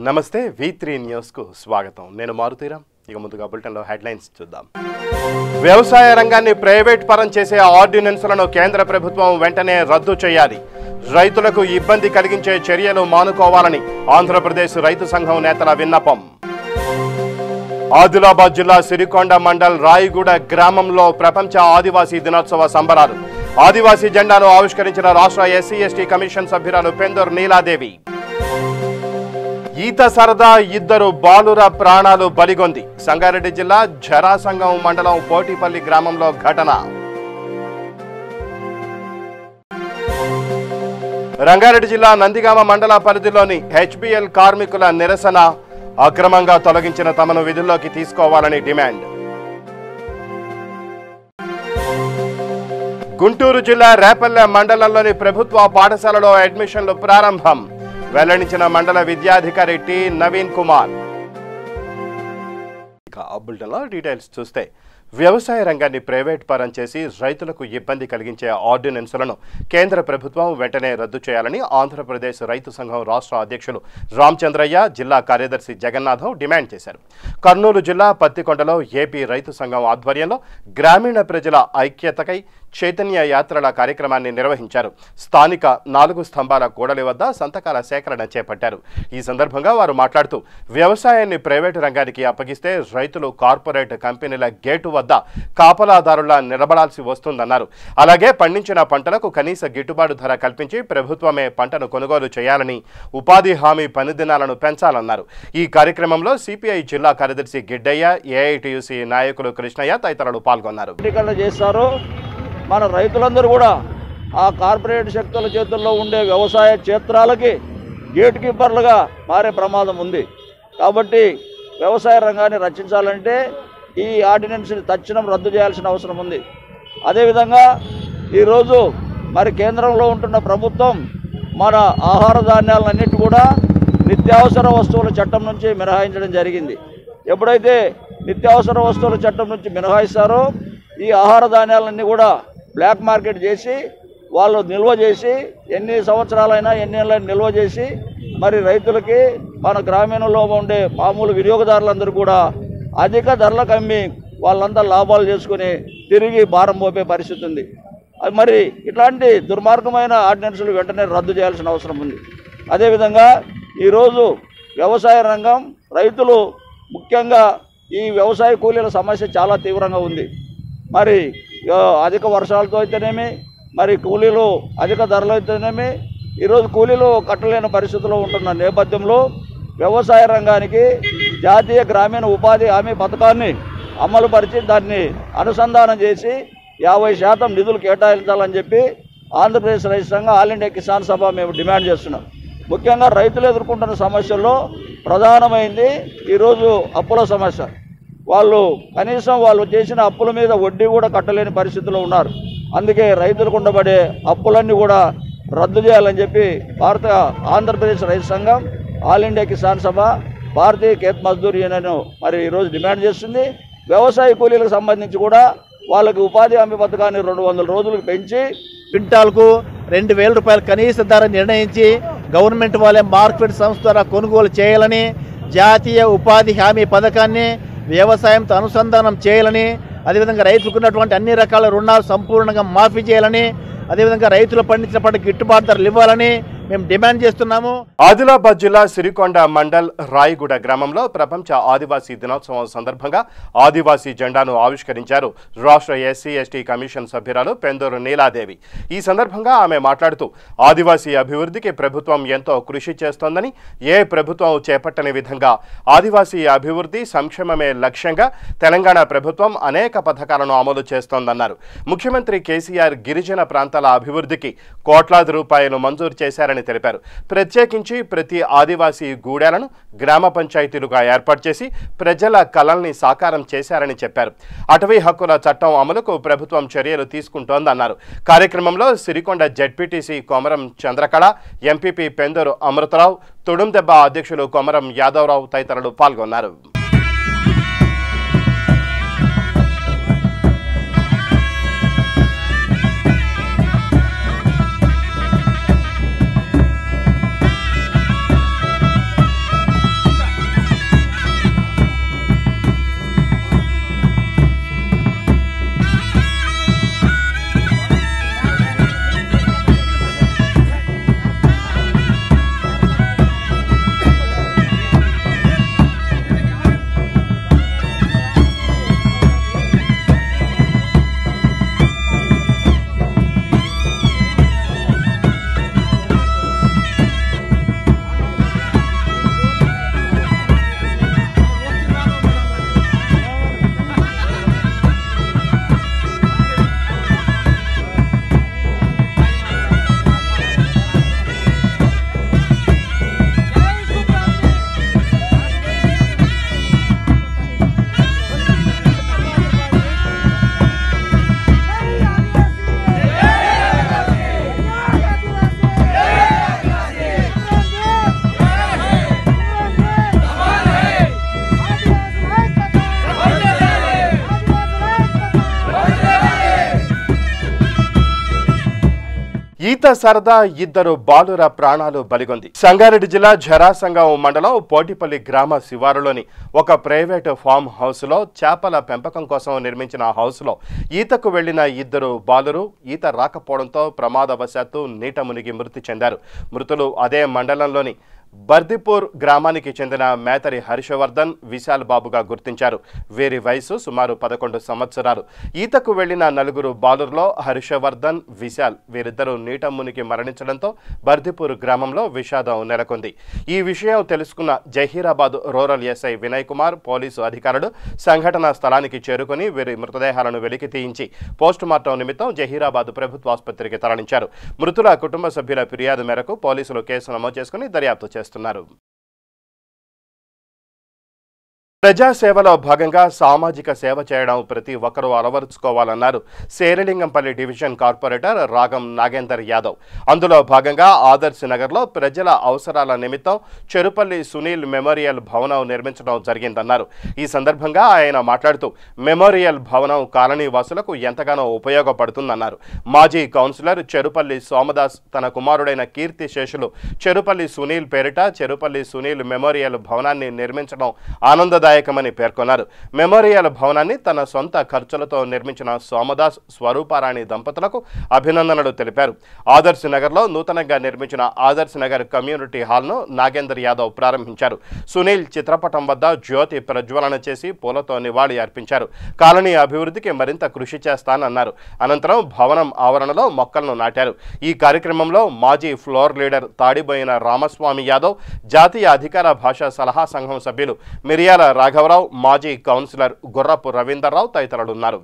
నమస్తే V3 news కు స్వాగతం. నేను మారుతీరాం. ఇక ముందుగా బులెటిన్ లో హెడ్లైన్స్ చూద్దాం. వ్యవసాయ రంగాన్ని ప్రైవేట్ పరం చేసే ఆర్డినెన్స్లను కేంద్ర ప్రభుత్వం వెంటనే రద్దు చేయాలి. రైతులకు ఇబ్బంది కలిగించే చర్యలు మానుకోవాలని ఆంధ్రప్రదేశ్ రైతు సంఘం నేతల విన్నపం. ఆదిలాబాద్ జిల్లా సిరికొండ మండల్ రాయిగూడ గ్రామంలో ప్రపంచ ఆదివాసీ దినోత్సవ సంబరాలు. ఆదివాసీ జెండాను ఆవిష్కరించిన రాష్ట్ర SC/ST కమిషన్ సభ్యురాలు పెందూరు నీలాదేవి. ఈత సరదా ఇద్దరు బాలుర ప్రాణాలు బలిగొంది. సంగారెడ్డి జిల్లా జరాసంగం మండలం పోటిపల్లి గ్రామంలో ఘటన. రంగారెడ్డి జిల్లా నందిగామ మండల పరిధిలోని HBL కార్మికుల నిరసన. అక్రమంగా తొలగించిన తమను విధుల్లోకి తీసుకోవాలని డిమాండ్. గుంటూరు జిల్లా రేపల్లె మండలంలోని ప్రభుత్వ పాఠశాలలో అడ్మిషన్లు ప్రారంభం. వెల్లడించిన మండల విద్యాధికారి టి నవీన్ కుమార్. ఇక బులెటిన్లో డీటెయిల్స్ చూస్తే వ్యవసాయ రంగాన్ని ప్రైవేట్ పరం చేసి రైతులకు ఇబ్బంది కలిగించే ఆర్డినెన్స్లను కేంద్ర ప్రభుత్వం వెంటనే రద్దు చేయాలని ఆంధ్రప్రదేశ్ రైతు సంఘం రాష్ట్ర అధ్యక్షులు రామచంద్రయ్య, జిల్లా కార్యదర్శి జగన్నాథం డిమాండ్ చేశారు. కర్నూలు జిల్లా పత్తికొండలో ఏపీ రైతు సంఘం ఆధ్వర్యంలో గ్రామీణ ప్రజల ఐక్యతకై చైతన్య యాత్రల కార్యక్రమాన్ని నిర్వహించారు. స్థానిక 4 స్తంభాల కూడలి వద్ద సంతకాల సేకరణ చేపట్టారు. ఈ సందర్భంగా వారు మాట్లాడుతూ వ్యవసాయాన్ని ప్రైవేటు రంగానికి అప్పగిస్తే రైతులు కార్పొరేట్ కంపెనీల గేటు వద్ద కాపలాదారులా నిలబడాల్సి వస్తుందన్నారు. అలాగే పండించిన పంటలకు కనీస గిట్టుబాటు ధర కల్పించి ప్రభుత్వమే పంటను కొనుగోలు చేయాలని, ఉపాధి హామీ పని దినాలను పెంచాలన్నారు. ఈ కార్యక్రమంలో సిపిఐ జిల్లా కార్యదర్శి గిడ్డయ్య, AITUC నాయకులు కృష్ణయ్య తదితరులు పాల్గొన్నారు. మన రైతులందరూ కూడా ఆ కార్పొరేట్ శక్తుల చేతుల్లో ఉండే వ్యవసాయ క్షేత్రాలకి గేట్ కీపర్లుగా మారే ప్రమాదం ఉంది. కాబట్టి వ్యవసాయ రంగాన్ని రక్షించాలంటే ఈ ఆర్డినెన్స్ని తక్షణం రద్దు చేయాల్సిన అవసరం ఉంది. అదేవిధంగా ఈరోజు మరి కేంద్రంలో ఉంటున్న ప్రభుత్వం మన ఆహార ధాన్యాలన్నిటి కూడా నిత్యావసర వస్తువుల చట్టం నుంచి మినహాయించడం జరిగింది. ఎప్పుడైతే నిత్యావసర వస్తువుల చట్టం నుంచి మినహాయిస్తారో ఈ ఆహార ధాన్యాలన్నీ కూడా బ్లాక్ మార్కెట్ చేసి వాళ్ళు నిల్వ చేసి ఎన్ని సంవత్సరాలైనా ఎన్ని ఏళ్ళైనా నిల్వ చేసి మరి రైతులకి మన గ్రామీణంలో ఉండే మామూలు వినియోగదారులందరూ కూడా అధిక ధరలకు అమ్మి వాళ్ళంతా లాభాలు చేసుకుని తిరిగి భారం మోపే పరిస్థితి ఉంది. మరి ఇట్లాంటి దుర్మార్గమైన ఆర్డినెన్స్లు వెంటనే రద్దు చేయాల్సిన అవసరం ఉంది. అదేవిధంగా ఈరోజు వ్యవసాయ రంగం రైతులు ముఖ్యంగా ఈ వ్యవసాయ కూలీల సమస్య చాలా తీవ్రంగా ఉంది. మరి అధిక వర్షాలతో అయితేనేమి, మరి కూలీలు అధిక ధరలు అయితేనేమి, ఈరోజు కూలీలు కట్టలేని పరిస్థితుల్లో ఉంటున్న నేపథ్యంలో వ్యవసాయ రంగానికి జాతీయ గ్రామీణ ఉపాధి హామీ పథకాన్ని అమలు పరిచి దాన్ని అనుసంధానం చేసి 50% నిధులు కేటాయించాలని చెప్పి ఆంధ్రప్రదేశ్ రైతు సంఘం ఆల్ ఇండియా కిసాన్ సభ మేము డిమాండ్ చేస్తున్నాం. ముఖ్యంగా రైతులు ఎదుర్కొంటున్న సమస్యల్లో ప్రధానమైంది ఈరోజు అప్పుల సమస్య. వాళ్ళు కనీసం వాళ్ళు చేసిన అప్పుల మీద వడ్డీ కూడా కట్టలేని పరిస్థితుల్లో ఉన్నారు. అందుకే రైతులకు ఉండబడే అప్పులన్నీ కూడా రద్దు చేయాలని చెప్పి ఆంధ్రప్రదేశ్ రైతు సంఘం, ఆల్ ఇండియా కిసాన్ సభ, భారతీయ ఖేత్ మజ్దూర్ యూనియన్ మరి ఈరోజు డిమాండ్ చేస్తుంది. వ్యవసాయ కూలీలకు సంబంధించి కూడా వాళ్ళకి ఉపాధి హామీ పథకాన్ని 200 రోజులకు పెంచి క్వింటాల్కు 2000 రూపాయలు కనీస ధర నిర్ణయించి గవర్నమెంట్ వాళ్ళే మార్కెట్ సంస్థ ద్వారా కొనుగోలు చేయాలని, జాతీయ ఉపాధి హామీ పథకాన్ని వ్యవసాయంతో అనుసంధానం చేయాలని, అదేవిధంగా రైతులకు ఉన్నటువంటి అన్ని రకాల రుణాలు సంపూర్ణంగా మాఫీ చేయాలని, అదేవిధంగా రైతులు పండించిన పంట గిట్టుబాటు ధరలు ఇవ్వాలని మేము డిమాండ్ చేస్తున్నాము. ఆదిలాబాద్ జిల్లా సిరికొండ మండల్ రాయిగూడ గ్రామంలో ప్రపంచ ఆదివాసీ దినోత్సవం సందర్భంగా ఆదివాసీ జెండాను ఆవిష్కరించారు రాష్ట్ర SC/ST కమిషన్ సభ్యురాలు పెందూరు నీలాదేవి. ఈ సందర్భంగా ఆమె మాట్లాడుతూ ఆదివాసీ అభివృద్ధికి ప్రభుత్వం ఎంతో కృషి చేస్తోందని, ఏ ప్రభుత్వం చేపట్టని విధంగా ఆదివాసీ అభివృద్ధి సంక్షేమమే లక్ష్యంగా తెలంగాణ ప్రభుత్వం అనేక పథకాలను అమలు చేస్తోందన్నారు. ముఖ్యమంత్రి కేసీఆర్ గిరిజన ప్రాంతాల అభివృద్ధికి కోట్లాది రూపాయలు మంజూరు చేశారని తెలిపారు. ప్రత్యేకించి ప్రతి ఆదివాసీ గూడాలను గ్రామ పంచాయతీలుగా ఏర్పాటు చేసి ప్రజల కలల్ని సాకారం చేశారని చెప్పారు. అటవీ హక్కుల చట్టం అమలుకు ప్రభుత్వం చర్యలు తీసుకుంటోందన్నారు. కార్యక్రమంలో సిరికొండ ZPTC కొమరం చంద్రకళ, MPP పెందూరు అమృతరావు, తుడుందెబ్బ అధ్యక్షులు కొమరం యాదవరావు తదితరులు పాల్గొన్నారు. ఈత సరదా ఇద్దరు బాలుర ప్రాణాలు బలిగొంది. సంగారెడ్డి జిల్లా జరాసంగం మండలం పోటిపల్లి గ్రామ శివారులోని ఒక ప్రైవేటు ఫామ్ హౌస్లో చేపల పెంపకం కోసం నిర్మించిన హౌస్లో ఈతకు వెళ్లిన ఇద్దరు బాలురు ఈత రాకపోవడంతో ప్రమాదవశాత్తు నీట మునిగి మృతి చెందారు. మృతులు అదే మండలంలోని బర్దిపూర్ గ్రామానికి చెందిన మేతరి హర్షవర్ధన్, విశాల్ బాబుగా గుర్తించారు. వీరి వయసు సుమారు 11 సంవత్సరాలు. ఈతకు వెళ్లిన నలుగురు బాలుర్లో హర్షవర్ధన్, విశాల్ వీరిద్దరూ నీట మునిగి మరణించడంతో బర్దిపూర్ గ్రామంలో విషాదం నెలకొంది. ఈ విషయం తెలుసుకున్న Zaheerabad rural SI Vinay Kumar, police అధికారులు సంఘటనా స్థలానికి చేరుకుని వీరి మృతదేహాలను వెలికి తీయించి పోస్టుమార్టం నిమిత్తం జహీరాబాద్ ప్రభుత్వ ఆసుపత్రికి తరలించారు. మృతుల కుటుంబ సభ్యుల ఫిర్యాదు మేరకు పోలీసులు కేసు నమోదు చేసుకుని దర్యాప్తు చేస్తున్నారు. ప్రజాసేవలో భాగంగా సామాజిక సేవ చేయడం ప్రతి ఒక్కరూ అలవరుచుకోవాలన్నారు శేరిలింగంపల్లి డివిజన్ కార్పొరేటర్ రాగం నాగేందర్ యాదవ్. అందులో భాగంగా ఆదర్శ్ నగర్లో ప్రజల అవసరాల నిమిత్తం చెరుపల్లి సునీల్ మెమోరియల్ భవనం నిర్మించడం జరిగిందన్నారు. ఈ సందర్భంగా ఆయన మాట్లాడుతూ మెమోరియల్ భవనం కాలనీ వాసులకు ఎంతగానో ఉపయోగపడుతుందన్నారు. మాజీ కౌన్సిలర్ చెరుపల్లి సోమదాస్ తన కుమారుడైన కీర్తి శేషులు చెరుపల్లి సునీల్ పేరిట చెరుపల్లి సునీల్ మెమోరియల్ భవనాన్ని నిర్మించడం ఆనందదాయకమని పేర్కొన్నారు. మెమోరియల్ భవనాన్ని తన సొంత ఖర్చులతో నిర్మించిన సోమదాస్, స్వరూపారాణి దంపతులకు అభినందనలు తెలిపారు. ఆదర్శ్ నగర్లో నూతనంగా నిర్మించిన ఆదర్శ్ నగర్ కమ్యూనిటీ హాల్ను నాగేందర్ యాదవ్ ప్రారంభించారు. సునీల్ చిత్రపటం వద్ద జ్యోతి ప్రజ్వలన చేసి పూలతో నివాళి అర్పించారు. కాలనీ అభివృద్ధికి మరింత కృషి చేస్తానన్నారు. అనంతరం భవనం ఆవరణలో మొక్కలను నాటారు. ఈ కార్యక్రమంలో మాజీ ఫ్లోర్ లీడర్ తాడిబోయిన రామస్వామి యాదవ్, జాతీయ అధికార భాషా సలహా సంఘం సభ్యులు మిరియాల రాఘవరావు, మాజీ కౌన్సిలర్ గుర్రపు రవీందర్రావు తదితరులున్నారు.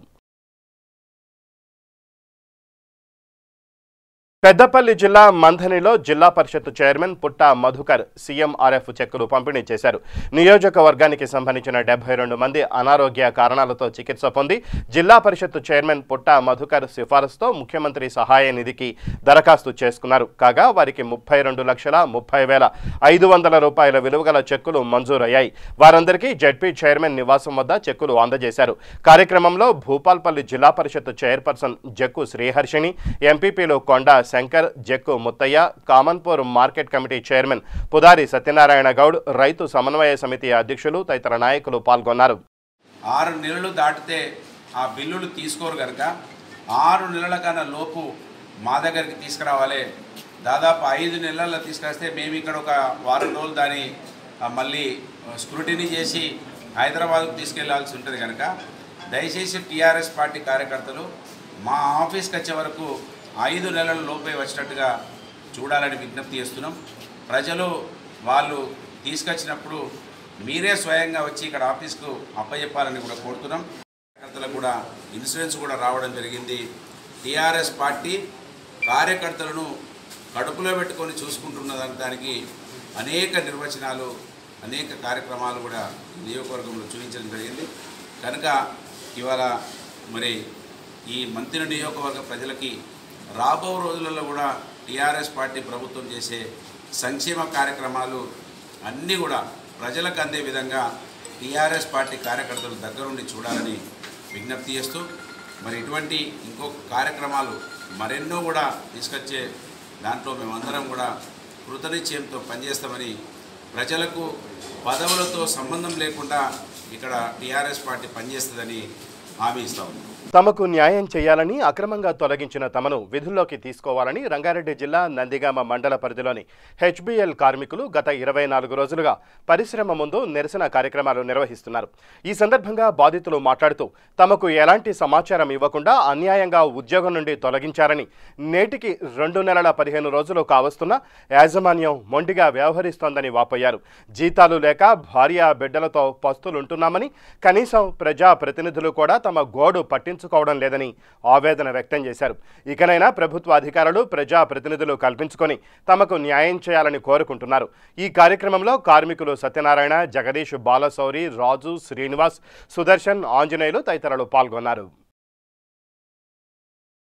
పెద్దపల్లి జిల్లా మంథనిలో జిల్లా పరిషత్ చైర్మన్ పుట్ట మధుకర్ సీఎంఆర్ఎఫ్ చెక్కులు పంపిణీ చేశారు. నియోజకవర్గానికి సంబంధించిన 72 మంది అనారోగ్య కారణాలతో చికిత్స పొంది జిల్లా పరిషత్ చైర్మన్ పుట్ట మధుకర్ సిఫారసుతో ముఖ్యమంత్రి సహాయ నిధికి దరఖాస్తు చేసుకున్నారు. కాగా వారికి 32,30,500 రూపాయల విలువగల చెక్కులు మంజూరయ్యాయి. వారందరికీ జెడ్పీ చైర్మన్ నివాసం వద్ద చెక్కులు అందజేశారు. కార్యక్రమంలో భూపాల్పల్లి జిల్లా పరిషత్ చైర్పర్సన్ జక్కు శ్రీహర్షిణి, ఎంపీపీలు Konda Shankar, Jakku Muthaiah, Kamanpur market committee chairman Pudari Satyanarayana Goud, రైతు సమన్వయ సమితి అధ్యక్షులు తదితర నాయకులు పాల్గొన్నారు. 6 నెలలు దాటితే ఆ బిల్లులు తీసుకోరు కనుక 6 నెలల కన్నా లోపు మా దగ్గరికి తీసుకురావాలి. దాదాపు 5 నెలల్లో తీసుకొస్తే మేము ఇక్కడ ఒక వారం రోజులు దాన్ని మళ్ళీ స్క్రూటినీ చేసి హైదరాబాద్కు తీసుకెళ్లాల్సి ఉంటుంది కనుక దయచేసి టీఆర్ఎస్ పార్టీ కార్యకర్తలు మా ఆఫీస్కి వచ్చే వరకు 5 నెలల లోపే వచ్చినట్టుగా చూడాలని విజ్ఞప్తి చేస్తున్నాం. ప్రజలు వాళ్ళు తీసుకొచ్చినప్పుడు మీరే స్వయంగా వచ్చి ఇక్కడ ఆఫీస్కు అప్పచెప్పాలని కూడా కోరుతున్నాం. కార్యకర్తలకు కూడా ఇన్సూరెన్స్ కూడా రావడం జరిగింది. టీఆర్ఎస్ పార్టీ కార్యకర్తలను కడుపులో పెట్టుకొని చూసుకుంటున్న దానికి అనేక నిర్వచనాలు, అనేక కార్యక్రమాలు కూడా నియోజకవర్గంలో చూపించడం జరిగింది. కనుక ఇవాళ మరి ఈ మంత్రి నియోజకవర్గ ప్రజలకి రాబో రోజులలో కూడా టీఆర్ఎస్ పార్టీ ప్రభుత్వం చేసే సంక్షేమ కార్యక్రమాలు అన్నీ కూడా ప్రజలకు అందే విధంగా టీఆర్ఎస్ పార్టీ కార్యకర్తలు దగ్గరుండి చూడాలని విజ్ఞప్తి చేస్తూ మరి ఇటువంటి ఇంకో కార్యక్రమాలు మరెన్నో కూడా తీసుకొచ్చే దాంట్లో మేమందరం కూడా కృతనిశ్చయంతో పనిచేస్తామని, ప్రజలకు పదవులతో సంబంధం లేకుండా ఇక్కడ టీఆర్ఎస్ పార్టీ పనిచేస్తుందని హామీ ఇస్తాము. తమకు న్యాయం చేయాలని, అక్రమంగా తొలగించిన తమను విధుల్లోకి తీసుకోవాలని రంగారెడ్డి జిల్లా నందిగామ మండల పరిధిలోని హెచ్బిఎల్ కార్మికులు గత 24 రోజులుగా పరిశ్రమ ముందు నిరసన కార్యక్రమాలు నిర్వహిస్తున్నారు. ఈ సందర్భంగా బాధితులు మాట్లాడుతూ తమకు ఎలాంటి సమాచారం ఇవ్వకుండా అన్యాయంగా ఉద్యోగం నుండి తొలగించారని, నేటికి 2 నెలల 15 రోజులు కావస్తున్నా యాజమాన్యం మొండిగా వ్యవహరిస్తోందని వాపోయారు. జీతాలు లేక భార్య బిడ్డలతో పస్తులుంటున్నామని, కనీసం ప్రజాప్రతినిధులు కూడా తమ గోడు పట్టించుకోవడం లేదని ఆవేదన వ్యక్తం చేశారు. ఇకనైనా ప్రభుత్వ అధికారులు, ప్రజాప్రతినిధులు కల్పించుకొని తమకు న్యాయం చేయాలని కోరుకుంటున్నారు. ఈ కార్యక్రమంలో కార్మికులు సత్యనారాయణ, జగదీష్, బాలశౌరి, రాజు, శ్రీనివాస్, సుదర్శన్, ఆంజనేయులు తదితరులు పాల్గొన్నారు.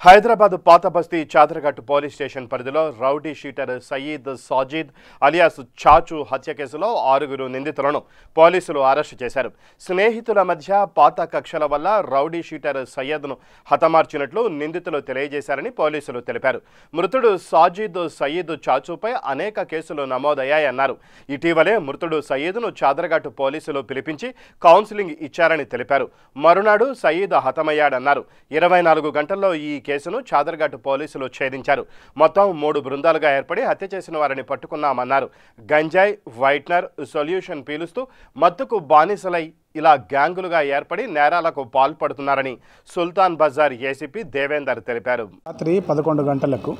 హైదరాబాద్ పాత బస్తీ చాదరఘట్ పోలీస్ స్టేషన్ పరిధిలో rowdy sheeter Saeed Sajid alias Chachu హత్య కేసులో 6 నిందితులను పోలీసులు అరెస్టు చేశారు. స్నేహితుల మధ్య పాత కక్షల వల్ల రౌడీ షీటర్ సయ్యద్ను హతమార్చినట్లు నిందితులు తెలియజేశారని పోలీసులు తెలిపారు. మృతుడు సాజిద్ సయీద్ చాచుపై అనేక కేసులు నమోదయ్యాయన్నారు. ఇటీవలే మృతుడు సయీద్ను చాదరఘట్ పోలీసులు పిలిపించి కౌన్సిలింగ్ ఇచ్చారని తెలిపారు. మరునాడు సయీద్ హతమయ్యాడన్నారు. 24 గంటల్లో ఈ కేసును చాదరఘట్ పోలీసులు ఛేదించారు. మొత్తం 3 బృందాలుగా ఏర్పడి హత్య చేసిన వారిని పట్టుకున్నామన్నారు. గంజాయి, వైట్నర్, సొల్యూషన్ పీలుస్తూ మత్తుకు బానిసలై ఇలా గ్యాంగులుగా ఏర్పడి నేరాలకు పాల్పడుతున్నారని సుల్తాన్ బజార్ ఏసీపీ దేవేందర్ తెలిపారు. రాత్రి 11 గంటలకు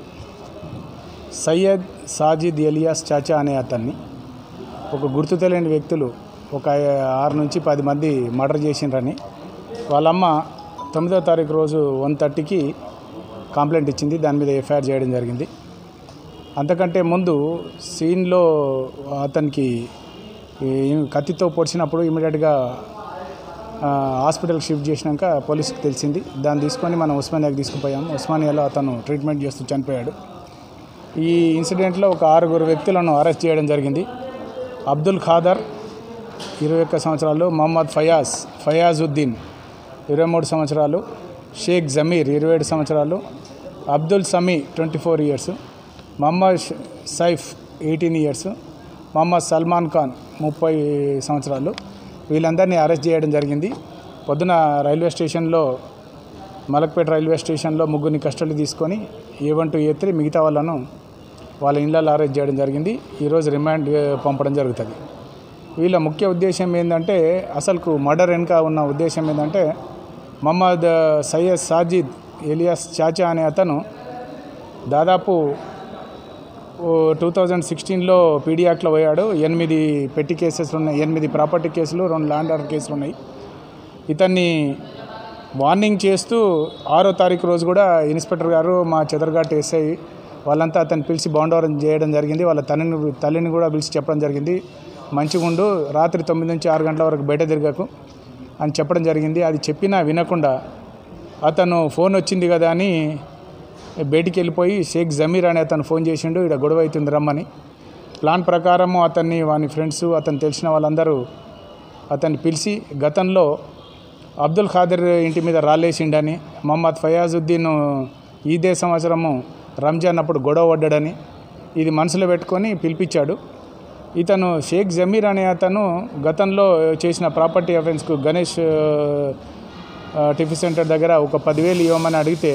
సయ్యద్ సాజిద్ ఎలియాస్ చాచా అనే అతన్ని ఒక గుర్తు తెలియని వ్యక్తులు ఒక 6 నుంచి 10 మంది మర్డర్ చేసిండ్రని వాళ్ళమ్మ 9వ తారీఖు రోజు 1:30కి కంప్లైంట్ ఇచ్చింది. దాని మీద ఎఫ్ఐఆర్ చేయడం జరిగింది. అంతకంటే ముందు సీన్లో అతనికి కత్తితో పొడిచినప్పుడు ఇమీడియట్గా హాస్పిటల్కి షిఫ్ట్ చేసినాక పోలీసుకి తెలిసింది. దాన్ని తీసుకొని మనం ఉస్మానియాకి తీసుకుపోయాము. ఉస్మానియాలో అతను ట్రీట్మెంట్ చేస్తూ చనిపోయాడు. ఈ ఇన్సిడెంట్లో ఒక 6 వ్యక్తులను అరెస్ట్ చేయడం జరిగింది. అబ్దుల్ ఖాదర్ 21 సంవత్సరాలు, మొహమ్మద్ ఫయాజుద్దీన్ 23 సంవత్సరాలు, షేక్ జమీర్ 27 సంవత్సరాలు, అబ్దుల్ సమీ 24 ఇయర్స్, మహమ్మద్ సైఫ్ 18 ఇయర్స్, మహమ్మద్ సల్మాన్ ఖాన్ 30 సంవత్సరాలు. వీళ్ళందరినీ అరెస్ట్ చేయడం జరిగింది. పొద్దున రైల్వే స్టేషన్లో మలక్పేట రైల్వే స్టేషన్లో 3 కస్టడీ తీసుకొని A1 to A3 మిగతా వాళ్ళను వాళ్ళ ఇళ్లలో అరెస్ట్ చేయడం జరిగింది. ఈరోజు రిమాండ్ పంపడం జరుగుతుంది. వీళ్ళ ముఖ్య ఉద్దేశం ఏంటంటే, అసలుకు మర్డర్ వెనుక ఉన్న ఉద్దేశం ఏంటంటే, మహమ్మద్ సయ్యద్ సాజిద్ ఎలియాస్ చాచా అనే అతను దాదాపు 2016లో పీడీ యాక్ట్లో పోయాడు. 8 పెట్టి కేసెస్ ఉన్నాయి, 8 ప్రాపర్టీ కేసులు, 2 ల్యాండ్ ఆర్డర్ కేసులు ఉన్నాయి. ఇతన్ని వార్నింగ్ చేస్తూ 6వ తారీఖు రోజు కూడా ఇన్స్పెక్టర్ గారు, మా చదరఘట్ ఎస్ఐ వాళ్ళంతా అతన్ని పిలిచి బౌండవరం చేయడం జరిగింది. వాళ్ళ తల్లిని కూడా పిలిచి చెప్పడం జరిగింది. మంచిగా ఉండు, రాత్రి 9 నుంచి 6 గంటల వరకు బయట తిరగకు అని చెప్పడం జరిగింది. అది చెప్పినా వినకుండా అతను ఫోన్ వచ్చింది కదా అని బయటికి వెళ్ళిపోయి షేక్ జమీర్ అనే అతను ఫోన్ చేసిండు, ఇక్కడ గొడవ అవుతుంది రమ్మని. ప్లాన్ ప్రకారము అతన్ని, వాని ఫ్రెండ్స్, అతను తెలిసిన వాళ్ళందరూ అతన్ని పిలిచి గతంలో అబ్దుల్ ఖాదర్ ఇంటి మీద రాలేసిండని, మొహమ్మద్ ఫయాజుద్దీన్ ఇదే సంవత్సరము రంజాన్ అప్పుడు గొడవ పడ్డాడని ఇది మనసులో పెట్టుకొని పిలిపించాడు. ఇతను షేక్ జమీర్ అనే అతను గతంలో చేసిన ప్రాపర్టీ అఫెన్స్కు గణేష్ టిఫిన్ సెంటర్ దగ్గర ఒక 10,000 ఇవ్వమని అడిగితే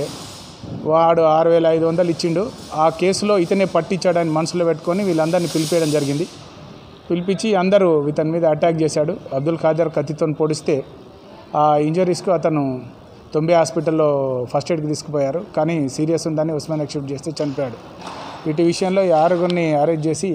వాడు 6,500 ఇచ్చిండు. ఆ కేసులో ఇతనే పట్టించాడని మనసులో పెట్టుకొని వీళ్ళందరినీ పిలిపేయడం జరిగింది. పిలిపించి అందరూ ఇతని మీద అటాక్ చేశాడు. అబ్దుల్ ఖాదర్ కత్తితో పొడిస్తే ఆ ఇంజరీస్కు అతను 90 హాస్పిటల్లో ఫస్ట్ ఎయిడ్కి తీసుకుపోయారు. కానీ సీరియస్ ఉందని ఉస్మానియాకి షిఫ్ట్ చేస్తే చనిపోయాడు. వీటి విషయంలో 6 అరెస్ట్ చేసి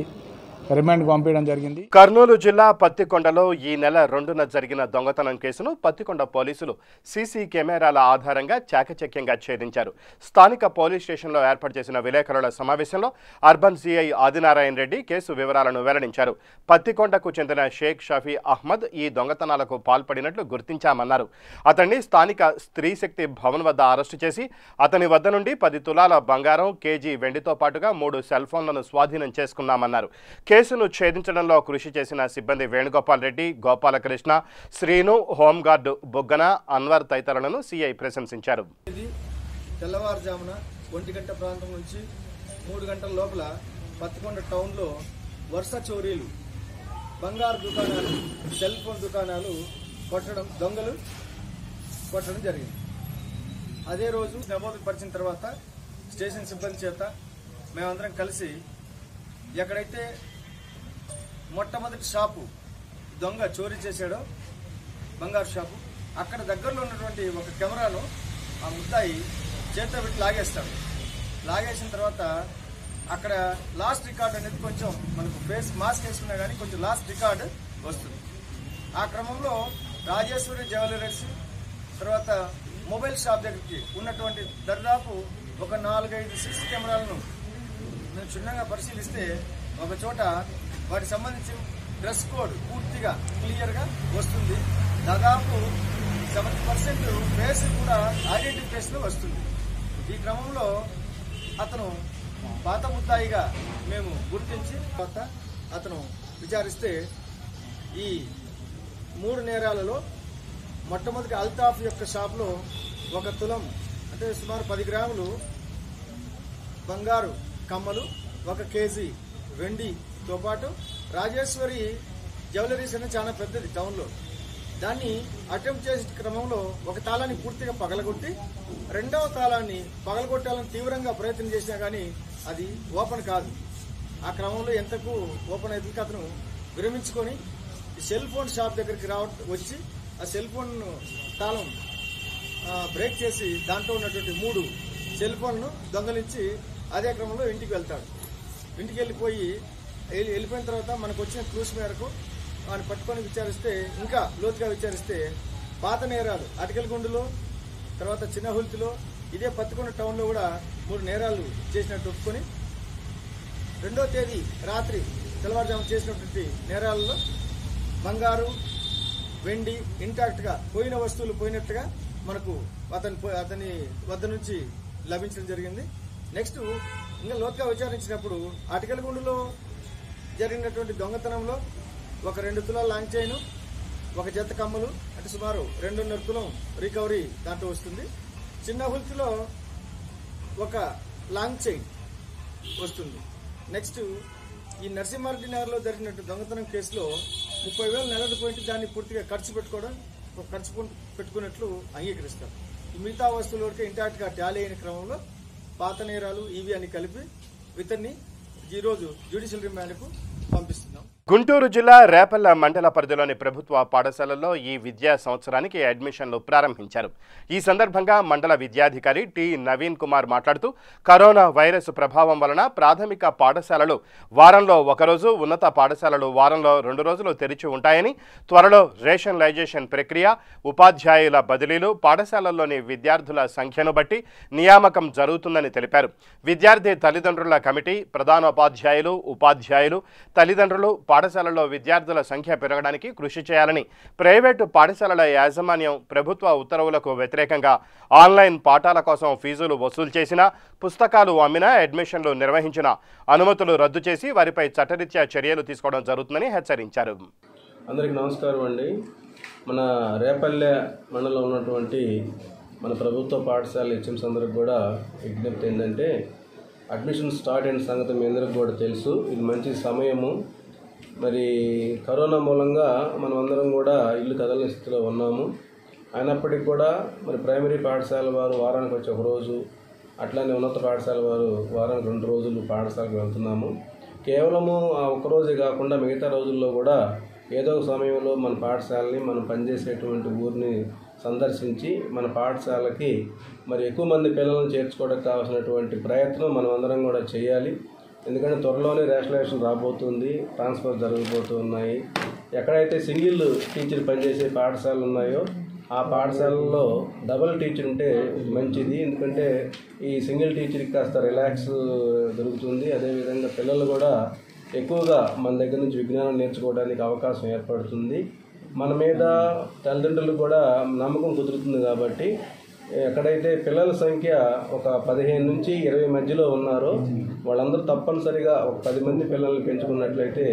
రిమాండ్కి పంపించడం జరిగింది. కర్నూలు జిల్లా పత్తికొండలో ఈ నెల 2న జరిగిన దొంగతనం కేసును పత్తికొండ పోలీసులు సీసీ కెమెరాల ఆధారంగా చాకచక్యంగా ఛేదించారు. స్థానిక పోలీస్ స్టేషన్లో ఏర్పాటు చేసిన విలేకరుల సమావేశంలో urban CI Adinarayana Reddy case వివరాలను వెల్లడించారు. పత్తికొండకు చెందిన షేక్ షఫీ అహ్మద్ ఈ దొంగతనాలకు పాల్పడినట్లు గుర్తించామన్నారు. అతన్ని స్థానిక స్త్రీశక్తి భవన్ వద్ద అరెస్టు చేసి అతని వద్ద నుండి 10 తులాల బంగారం, కేజీ వెండితో పాటుగా 3 సెల్ ఫోన్లను స్వాధీనం చేసుకున్నామన్నారు. కేసును ఛేదించడంలో కృషి చేసిన సిబ్బంది వేణుగోపాల్ రెడ్డి, గోపాలకృష్ణ, శ్రీను, హోంగార్డు బొగ్గన, అన్వర్ తదితరులను సిఐ ప్రశంసించారు. తెల్లవారుజామున 1 గంట ప్రాంతం నుంచి 3 గంటల లోపల పత్తికొండ టౌన్లో వరుస చోరీలు, బంగారు దుకాణాలు, సెల్ ఫోన్ దుకాణాలు దొంగలు కొట్టడం జరిగింది. అదే రోజు నమోదు పరిచిన తర్వాత స్టేషన్ సిబ్బంది చేత మేమందరం కలిసి ఎక్కడైతే మొట్టమొదటి షాపు దొంగ చోరీ చేశాడో బంగారు షాపు, అక్కడ దగ్గరలో ఉన్నటువంటి ఒక కెమెరాను ఆ ముద్దాయి చేతితో పెట్టి లాగేస్తాడు. లాగేసిన తర్వాత అక్కడ లాస్ట్ రికార్డ్ అనేది కొంచెం మనకు ఫేస్ మాస్క్ వేసుకున్నా కానీ కొంచెం లాస్ట్ రికార్డ్ వస్తుంది. ఆ క్రమంలో రాజేశ్వరి జ్యువెలరీస్ తర్వాత మొబైల్ షాప్ దగ్గరికి ఉన్నటువంటి దాదాపు ఒక 4-5 సీసీ కెమెరాలను మేము క్షుణ్ణంగా పరిశీలిస్తే ఒక చోట వాటికి సంబంధించి డ్రెస్ కోడ్ పూర్తిగా క్లియర్గా వస్తుంది. దాదాపు 70% ఫేస్ కూడా ఐడెంటిఫికేషన్ వస్తుంది. ఈ క్రమంలో అతను పాత ముద్దాయిగా మేము గుర్తించి అతను విచారిస్తే ఈ 3 నేరాలలో మొట్టమొదటి అల్తాఫ్ యొక్క షాప్లో 1 తులం అంటే సుమారు 10 గ్రాములు బంగారు కమ్మలు, 1 కేజీ వెండితో పాటు రాజేశ్వరి జ్యువెలరీస్ అనేది చాలా పెద్దది టౌన్లో. దాన్ని అటెంప్ట్ చేసే క్రమంలో 1 తాళాన్ని పూర్తిగా పగలగొట్టి 2వ తాళాన్ని పగలగొట్టాలని తీవ్రంగా ప్రయత్నం చేసినా కానీ అది ఓపెన్ కాదు. ఆ క్రమంలో ఎంతకు ఓపెన్ అయితే అతను విరమించుకొని సెల్ ఫోన్ షాప్ దగ్గరికి వచ్చి ఆ సెల్ ఫోన్ తాళం బ్రేక్ చేసి దాంట్లో ఉన్నటువంటి 3 సెల్ ఫోన్ను దొంగలించి అదే క్రమంలో ఇంటికి వెళ్తాడు. ఇంటికి వెళ్ళిపోయిన తర్వాత మనకు వచ్చిన క్లూస్ మేరకు వాడిని పట్టుకొని విచారిస్తే, ఇంకా లోతుగా విచారిస్తే పాత నేరాలు అటికలగుండులో, తర్వాత చిన్నహుల్తిలో, ఇదే పత్తికొండ టౌన్లో కూడా 3 నేరాలు చేసినట్టు ఒప్పుకొని 2వ తేదీ రాత్రి తెల్లవారుజాము చేసినటువంటి నేరాలలో బంగారు, వెండి ఇంటాక్ట్గా పోయిన వస్తువులు పోయినట్టుగా మనకు అతని వద్ద నుంచి లభించడం జరిగింది. నెక్స్ట్ ఇంకా లోతుగా విచారించినప్పుడు అటికలగుండులో జరిగినటువంటి దొంగతనంలో 2 తులాల లాంగ్ చైన్, 1 జత కమ్మలు అంటే సుమారు 2.5 తులం రికవరీ దాంట్లో వస్తుంది. చిన్న హుల్తిలో 1 లాంగ్ చైన్ వస్తుంది. నెక్స్ట్ ఈ నరసింహారెడ్డి నగర్లో జరిగినట్టు దొంగతనం కేసులో 30,000 నెలది పోయింటి దాన్ని పూర్తిగా ఖర్చు పెట్టుకున్నట్లు అంగీకరిస్తారు. ఈ మిగతా వస్తువుల వరకు ఇంటాక్ట్గా టాలీ అయిన క్రమంలో పాత నేరాలు ఇవి అని కలిపి ఇతన్ని ఈరోజు జ్యుడిషియల్ రిమాండ్కు పంపిస్తున్నాం. గుంటూరు జిల్లా రేపల్ల మండల పరిధిలోని ప్రభుత్వ పాఠశాలల్లో ఈ విద్యా సంవత్సరానికి అడ్మిషన్లు ప్రారంభించారు. ఈ సందర్భంగా మండల విద్యాధికారి టి నవీన్ కుమార్ మాట్లాడుతూ కరోనా వైరస్ ప్రభావం వలన ప్రాథమిక పాఠశాలలు వారంలో 1 రోజు, ఉన్నత పాఠశాలలు వారంలో 2 రోజులు తెరిచి ఉంటాయని, త్వరలో రేషనలైజేషన్ ప్రక్రియ, ఉపాధ్యాయుల బదిలీలు, పాఠశాలల్లోని విద్యార్థుల సంఖ్యను బట్టి నియామకం జరుగుతుందని తెలిపారు. విద్యార్థి తల్లిదండ్రుల కమిటీ, ప్రధానోపాధ్యాయులు, ఉపాధ్యాయులు, తల్లిదండ్రులు పాఠశాలలో విద్యార్థుల సంఖ్య పెరగడానికి కృషి చేయాలని, ప్రైవేటు పాఠశాలల యాజమాన్యం ప్రభుత్వ ఉత్తర్వులకు వ్యతిరేకంగా ఆన్లైన్ పాఠాల కోసం ఫీజులు వసూలు చేసినా, పుస్తకాలు అమ్మినా, అడ్మిషన్లు నిర్వహించిన అనుమతులు రద్దు చేసి వారిపై చట్టరీత్యా చర్యలు తీసుకోవడం జరుగుతుందని హెచ్చరించారు. అందరికీ నమస్కారం అండి. మన రేపల్లె మండలంలో ఉన్నటువంటి మన ప్రభుత్వ పాఠశాల హెచ్ఎంస్ అందరికి కూడా విజ్ఞప్తి ఏంటంటే, అడ్మిషన్ స్టార్ట్ అయిన సంగతి మీ అందరికి కూడా తెలుసు. ఇది మంచి సమయము. మరి కరోనా మూలంగా మనం అందరం కూడా ఇల్లు కదలని స్థితిలో ఉన్నాము. అయినప్పటికీ కూడా మరి ప్రైమరీ పాఠశాల వారు వారానికి వచ్చి 1 రోజు, అట్లానే ఉన్నత పాఠశాల వారు వారానికి 2 రోజులు పాఠశాలకు వెళ్తున్నాము. కేవలము ఆ 1 రోజే కాకుండా మిగతా రోజుల్లో కూడా ఏదో ఒక సమయంలో మన పాఠశాలని, మనం పనిచేసేటువంటి ఊరిని సందర్శించి మన పాఠశాలకి మరి ఎక్కువ మంది పిల్లలను చేర్చుకోవడానికి కావాల్సినటువంటి ప్రయత్నం మనం అందరం కూడా చేయాలి. ఎందుకంటే త్వరలోనే రేషనలైజేషన్ రాబోతుంది, ట్రాన్స్ఫర్ జరగబోతున్నాయి. ఎక్కడైతే సింగిల్ టీచర్ పనిచేసే పాఠశాలలు ఉన్నాయో ఆ పాఠశాలలో డబుల్ టీచర్ ఉంటే మంచిది. ఎందుకంటే ఈ సింగిల్ టీచర్కి కాస్త రిలాక్స్ దొరుకుతుంది. అదేవిధంగా పిల్లలు కూడా ఎక్కువగా మన దగ్గర నుంచి విజ్ఞానం నేర్చుకోవడానికి అవకాశం ఏర్పడుతుంది. మన మీద తల్లిదండ్రులు కూడా నమ్మకం కుదురుతుంది. కాబట్టి ఎక్కడైతే పిల్లల సంఖ్య ఒక 15 నుంచి 20 మధ్యలో ఉన్నారో వాళ్ళందరూ తప్పనిసరిగా ఒక 10 మంది పిల్లల్ని పెంచుకున్నట్లయితే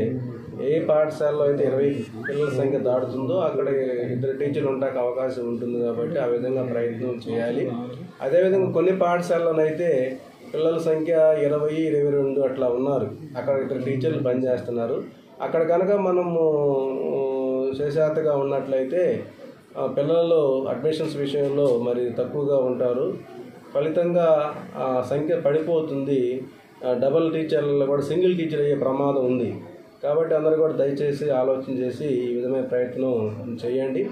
ఏ పాఠశాలలో అయితే 20 పిల్లల సంఖ్య దాటుతుందో అక్కడ 2 టీచర్లు ఉండడానికి అవకాశం ఉంటుంది. కాబట్టి ఆ విధంగా ప్రయత్నం చేయాలి. అదేవిధంగా కొన్ని పాఠశాలలోనైతే పిల్లల సంఖ్య 20, 22 అట్లా ఉన్నారు. అక్కడ 2 టీచర్లు పనిచేస్తున్నారు. అక్కడ కనుక మనము చేసేతగా ఉన్నట్లయితే పిల్లలు అడ్మిషన్స్ విషయంలో మరి తక్కువగా ఉంటారు. ఫలితంగా సంఖ్య పడిపోతుంది. డబుల్ టీచర్లలో కూడా సింగిల్ టీచర్ అయ్యే ప్రమాదం ఉంది. కాబట్టి అందరూ కూడా దయచేసి ఆలోచన చేసి ఈ విధమైన ప్రయత్నం చేయండి.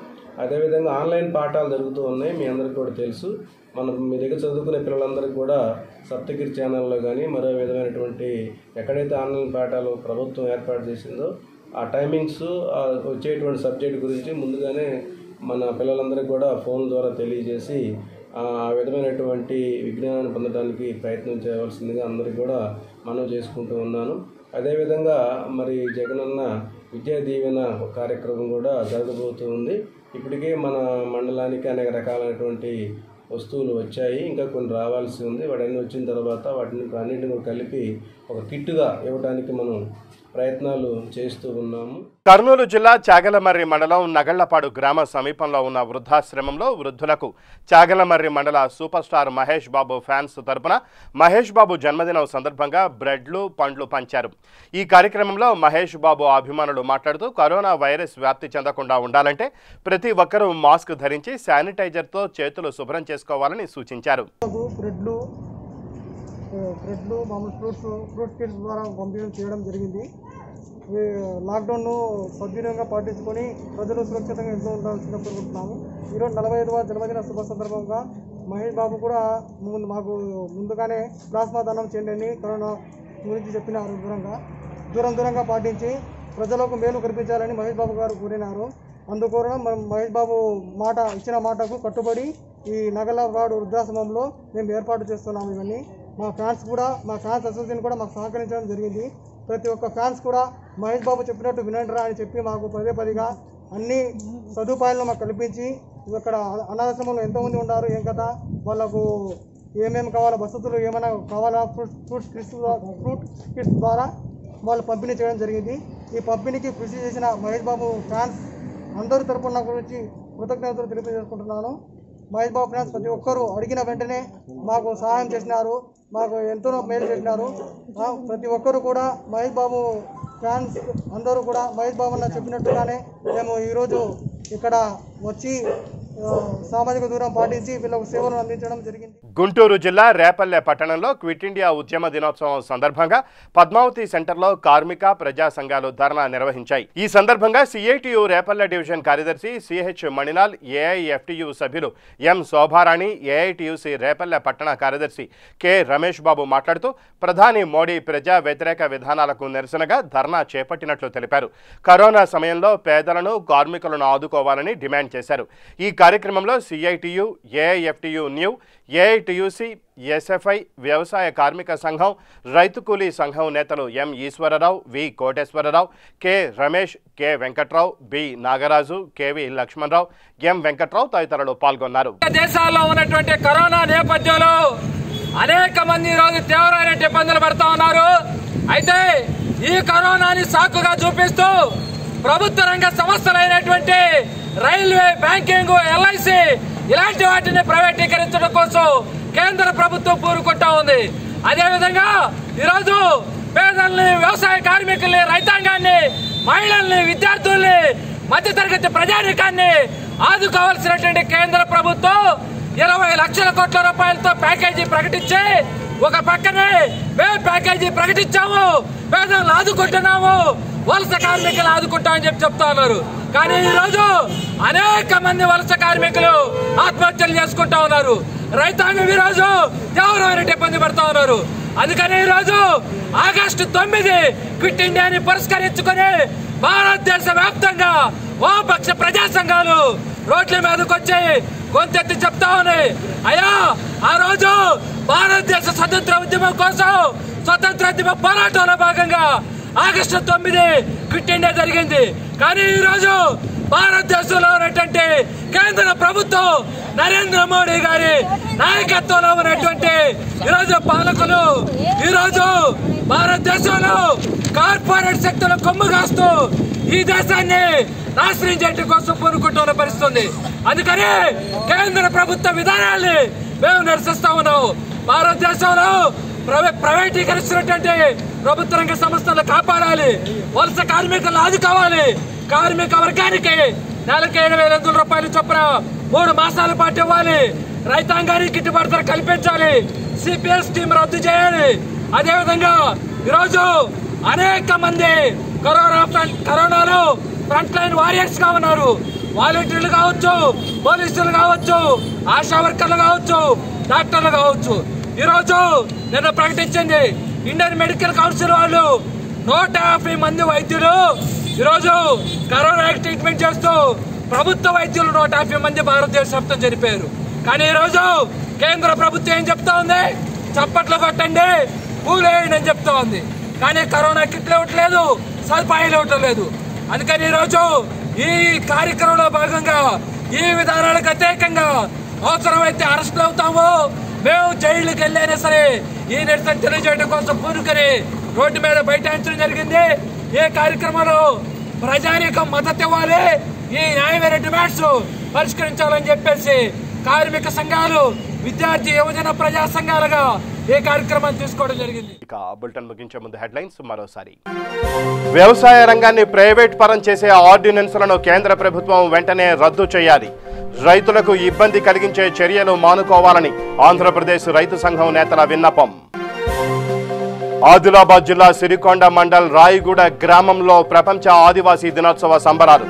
అదేవిధంగా ఆన్లైన్ పాఠాలు జరుగుతూ ఉన్నాయి. మీ అందరికీ కూడా తెలుసు. మీ దగ్గర చదువుకునే పిల్లలందరికీ కూడా సప్తగిరి ఛానల్లో కానీ మరో విధమైనటువంటి ఎక్కడైతే ఆన్లైన్ పాఠాలు ప్రభుత్వం ఏర్పాటు చేసిందో ఆ టైమింగ్స్, వచ్చేటువంటి సబ్జెక్ట్ గురించి ముందుగానే మన పిల్లలందరికీ కూడా ఫోన్ ద్వారా తెలియజేసి ఆ విధమైనటువంటి విజ్ఞానాన్ని పొందడానికి ప్రయత్నం చేయవలసిందిగా అందరికీ కూడా మనవి చేసుకుంటూ ఉన్నాను. అదేవిధంగా మరి జగనన్న విద్యా దీవెన కార్యక్రమం కూడా జరగబోతుంది. ఇప్పటికే మన మండలానికి అనేక రకాలైనటువంటి వస్తువులు వచ్చాయి, ఇంకా కొన్ని రావాల్సి ఉంది. వాటన్నీ వచ్చిన తర్వాత వాటిని అన్నింటిని కలిపి ఒక కిట్టుగా ఇవ్వడానికి మనం ప్రయత్నాలు చేస్తూ ఉన్నాము. కర్నూలు జిల్లా చాగలమర్రి మండలం నగళ్లపాడు గ్రామ సమీపంలో ఉన్న వృద్ధాశ్రమంలో వృద్ధులకు చాగలమర్రి మండల super star Mahesh Babu fans తరపున మహేష్ బాబు జన్మదినం సందర్భంగా బ్రెడ్లు పండ్లు పంచారు. ఈ కార్యక్రమంలో మహేష్ బాబు అభిమానులు మాట్లాడుతూ కరోనా వైరస్ వ్యాప్తి చెందకుండా ఉండాలంటే ప్రతి ఒక్కరూ మాస్క్ ధరించి శానిటైజర్తో చేతులు శుభ్రం చేసుకోవాలని సూచించారు. బ్రెడ్లు మామూలు ఫ్రూట్ కిట్స్ ద్వారా పంపిణీ చేయడం జరిగింది. లాక్డౌన్ను సద్వినియోగంగా పాటించుకొని ప్రజలు సురక్షితంగా ఇంట్లో ఉండాల్సిందిగా కోరుకుంటున్నాము. ఈరోజు 45వ జన్మదిన శుభ సందర్భంగా మహేష్ బాబు కూడా మాకు ముందుగానే ప్లాస్మా దానం చేయండి అని కరోనా గురించి చెప్పినారు. దూరంగా పాటించి ప్రజలకు మేలు కల్పించాలని మహేష్ బాబు గారు కోరినారు. అందుకోసం మనం మహేష్ బాబు ఇచ్చిన మాటకు కట్టుబడి ఈ నగళ్లపాడు వృద్ధాశ్రమంలో మేము ఏర్పాటు చేస్తున్నాము. ఇవన్నీ మా ఫ్యాన్స్ అసోసియేషన్ కూడా మాకు సహకరించడం జరిగింది. ప్రతి ఒక్క ఫ్యాన్స్ కూడా మహేష్ బాబు చెప్పినట్టు వినండిరా అని చెప్పి మాకు పదేపదిగా అన్ని సదుపాయాలను మాకు కల్పించి ఇక్కడ అనాథాశ్రమంలో ఎంతోమంది ఉన్నారు, ఏం కదా వాళ్ళకు ఏమేమి కావాలో వసతులు ఏమైనా కావాలా ఫ్రూట్ కిట్స్ ద్వారా వాళ్ళు పంపిణీ చేయడం జరిగింది. ఈ పంపిణీకి కృషి చేసిన మహేష్ బాబు ఫ్యాన్స్ అందరి తరపున గురించి కృతజ్ఞతలు తెలియజేసుకుంటున్నాను. మహేష్ బాబు ఫ్యాన్స్ ప్రతి ఒక్కరూ అడిగిన వెంటనే మాకు సహాయం చేసినారు, మాకు ఎంతో మేలు చేసినారు. ప్రతి ఒక్కరు కూడా మహేష్ బాబు ఫ్యాన్స్ అందరూ కూడా మహేష్ బాబు అన్న చెప్పినట్టుగానే మేము ఈరోజు ఇక్కడ వచ్చి సామాజిక దూరం పాటించి వీళ్ళకు సేవలు అందించడం జరిగింది. గుంటూరు జిల్లా రేపల్లె పట్టణంలో క్విట్ ఇండియా ఉద్యమ దినోత్సవం సందర్భంగా పద్మావతి సెంటర్లో కార్మిక ప్రజా సంఘాలు ధర్నా నిర్వహించాయి. ఈ సందర్భంగా సిఐటియు రేపల్లె డివిజన్ కార్యదర్శి సిహెచ్ మణిలాల్, ఏఐఎఫ్టియు సభ్యులు ఎం శోభారాణి, ఏఐటియుసి రేపల్లె పట్టణ కార్యదర్శి కె రమేష్ బాబు మాట్లాడుతూ ప్రధాని మోడీ ప్రజా వ్యతిరేక విధానాలకు నిరసనగా ధర్నా చేపట్టినట్లు తెలిపారు. కరోనా సమయంలో పేదలను, కార్మికులను ఆదుకోవాలని డిమాండ్ చేశారు. ఈ కార్యక్రమంలో CITU, AIFTU new, AITUC, SFI, వ్యవసాయ కార్మిక సంఘం, రైతు కూలీ సంఘం నేతలు M Eswararao, V Koteswararao, K Ramesh, K Venkatrao, B Nagaraju, KV Lakshmanarao, M Venkatrao తదితరులు పాల్గొన్నారు. దేశాల్లో ఉన్నటువంటి కరోనా నేపథ్యంలో అనేక మంది ఈరోజు తీవ్రమైన ఇబ్బందులు పడుతూ ఉన్నారు. అయితే ఈ కరోనాని సాకుగా చూపిస్తూ ప్రభుత్వ రంగ సంస్థలైనటువంటి రైల్వే, బ్యాంకింగ్, ఎల్ఐసి ఇలాంటి వాటిని ప్రైవేటీకరించడం కోసం కేంద్ర ప్రభుత్వం పూనుకుంటా ఉంది. అదేవిధంగా ఈరోజు పేదల్ని, వ్యవసాయ కార్మికుల్ని, రైతాంగాన్ని, మహిళల్ని, విద్యార్థుల్ని, మధ్యతరగతి ప్రజానీకాన్ని ఆదుకోవాల్సినటువంటి కేంద్ర ప్రభుత్వం 20 లక్షల కోట్ల రూపాయలతో ప్యాకేజీ ప్రకటించి ఒక పక్కనే మేము ప్యాకేజీ ప్రకటించాము, పేదలను ఆదుకుంటున్నాము, వలస కార్మికులు ఆదుకుంటామని చెప్తా ఉన్నారు. కానీ ఈ రోజు అనేక మంది వలస కార్మికులు ఆత్మహత్యలు చేసుకుంటా ఉన్నారు. రైతాంగం ఈ రోజు తీవ్రమైన ఇబ్బంది పడుతూ ఉన్నారు. అందుకని ఈ రోజు ఆగస్టు 9 క్విట్ ఇండియాని పురస్కరించుకుని భారతదేశ వ్యాప్తంగా వామపక్ష ప్రజా సంఘాలు రోడ్ల మీదకి వచ్చి గొంతెత్తి చెప్తా ఉన్నాయి, అయ్యా ఆ రోజు భారతదేశ స్వతంత్ర ఉద్యమం కోసం స్వతంత్రోద్యమ పోరాటంలో భాగంగా ఆగస్టు 9 క్విట్ ఇండియా జరిగింది. కానీ ఈ రోజు భారతదేశంలో ఉన్నటువంటి కేంద్ర ప్రభుత్వం నరేంద్ర మోడీ గారి నాయకత్వంలో ఉన్నటువంటి ఈరోజు పాలకులు ఈరోజు భారతదేశంలో కార్పొరేట్ శక్తుల కొమ్ము కాస్తూ ఈ దేశాన్ని నాశనం చేయడం కోసం పూనుకుంటున్న పరిస్థితుంది. అందుకని కేంద్ర ప్రభుత్వ విధానాల్ని మేము నిరసిస్తా ఉన్నాం. భారతదేశంలో ప్రైవేటీకరిస్తున్నటువంటి ప్రభుత్వ రంగ సంస్థలు కాపాడాలి, వలస కార్మికులను ఆదుకోవాలి, కార్మిక వర్గానికి నెలకి 7,500 రూపాయలు చొప్పున 3 మాసాల పాటు ఇవ్వాలి, రైతాంగానికి గిట్టుబాటు ధర కల్పించాలి, సిపిఎస్ స్కీమ్ రద్దు చేయాలి. అదేవిధంగా ఈరోజు అనేక మంది కరోనాలో ఫ్రంట్ లైన్ వారియర్స్ గా ఉన్నారు. వాలంటీర్లు కావచ్చు, పోలీసులు కావచ్చు, ఆశా వర్కర్లు కావచ్చు, డాక్టర్లు కావచ్చు. ఈరోజు నిన్న ప్రకటించింది ఇండియన్ మెడికల్ కౌన్సిల్ వాళ్ళు 150 మంది వైద్యులు ఈరోజు కరోనాకి ట్రీట్మెంట్ చేస్తూ ప్రభుత్వ వైద్యులు 150 మంది భారతదేశ వ్యాప్తం చనిపోయారు. కానీ ఈరోజు కేంద్ర ప్రభుత్వం ఏం చెప్తా ఉంది, చప్పట్లు కొట్టండి, పూలేయండి అని చెప్తా ఉంది. కానీ కరోనా కిట్లు ఇవ్వట్లేదు, సదుపాయాలు ఇవ్వటం లేదు. అందుకని ఈరోజు ఈ కార్యక్రమంలో భాగంగా ఈ విధానాలకు వ్యతిరేకంగా అవసరమైతే అరెస్టులు అవుతాము, మేము జైలుకి వెళ్ళైనా సరే ఈ నిరసన తెలియజేయడం కోసం పూనుకొని రోడ్డు మీద బైఠాయించడం జరిగింది. ఏ కార్యక్రమంలో ప్రజానీకం మద్దతు ఇవ్వాలి, ఈ న్యాయమైన డిమాండ్స్ పరిష్కరించాలని చెప్పేసి కార్మిక సంఘాలు, విద్యార్థి యువజన ప్రజా సంఘాలుగా ఈ కార్యక్రమాన్ని తీసుకోవడం జరిగింది. ఇక బులెటిన్ ముగించే ముందు హెడ్లైన్స్ మరోసారి. వ్యవసాయ రంగాన్ని ప్రైవేట్ పరం చేసే ఆర్డినెన్స్లను కేంద్ర ప్రభుత్వం వెంటనే రద్దు చేయాలి. రైతులకు ఇబ్బంది కలిగించే చర్యలు మానుకోవాలని ఆంధ్రప్రదేశ్ రైతు సంఘం నేతల విన్నపం. ఆదిలాబాద్ జిల్లా సిరికొండ మండల్ రాయిగూడ గ్రామంలో ప్రపంచ ఆదివాసీ దినోత్సవ సంబరాలు.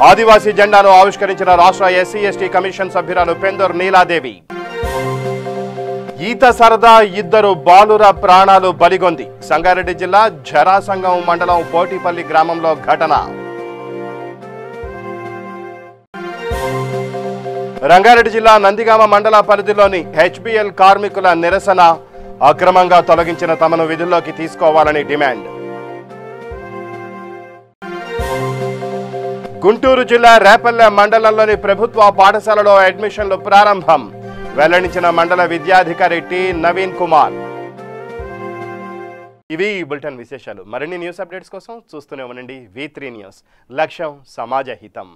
ఆదివాసీ జెండాను ఆవిష్కరించిన రాష్ట్ర ఎస్సీ ఎస్టీ కమిషన్ సభ్యురాలు పెందూరు నీలాదేవి. ఈత సరదా 2 బాలుర ప్రాణాలు బలిగొంది. సంగారెడ్డి జిల్లా జరాసంగం మండలం పోటిపల్లి గ్రామంలో ఘటన. రంగారెడ్డి జిల్లా నందిగామ మండల పరిధిలోని హెచ్బిఎల్ కార్మికుల నిరసన. అక్రమంగా తొలగించిన తమను విధుల్లోకి తీసుకోవాలని డిమాండ్. గుంటూరు జిల్లా రేపల్లె మండలంలోని ప్రభుత్వ పాఠశాలలో అడ్మిషన్లు ప్రారంభం. వెల్లడించిన మండల విద్యాధికారి టి నవీన్ కుమార్. ఇవి ఈ బులెటిన్ విశేషాలు. మరిన్ని న్యూస్ అప్డేట్స్ కోసం చూస్తూనే ఉండండి V3 న్యూస్. లక్ష్యం సమాజ హితం.